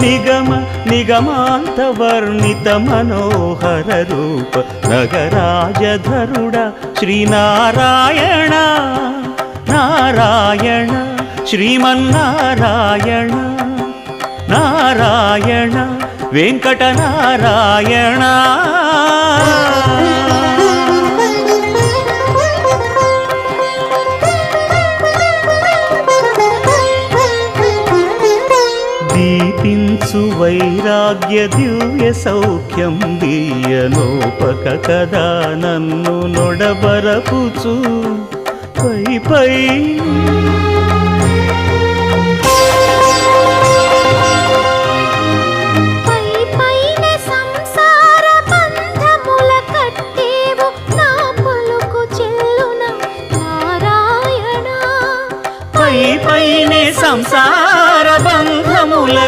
నిగమ నిగమాంత వర్ణిత మనోహర రూప నగరాజధరుడ శ్రీనారాయణ నారాయణ శ్రీమన్నారాయణ నారాయణ వెంకటనారాయణ. దీపించు వైరాగ్య దివ్య సౌఖ్యం దీయనోపక కదా నన్ను నొడబరపుచు పై పై పైనే సంసార బంధముల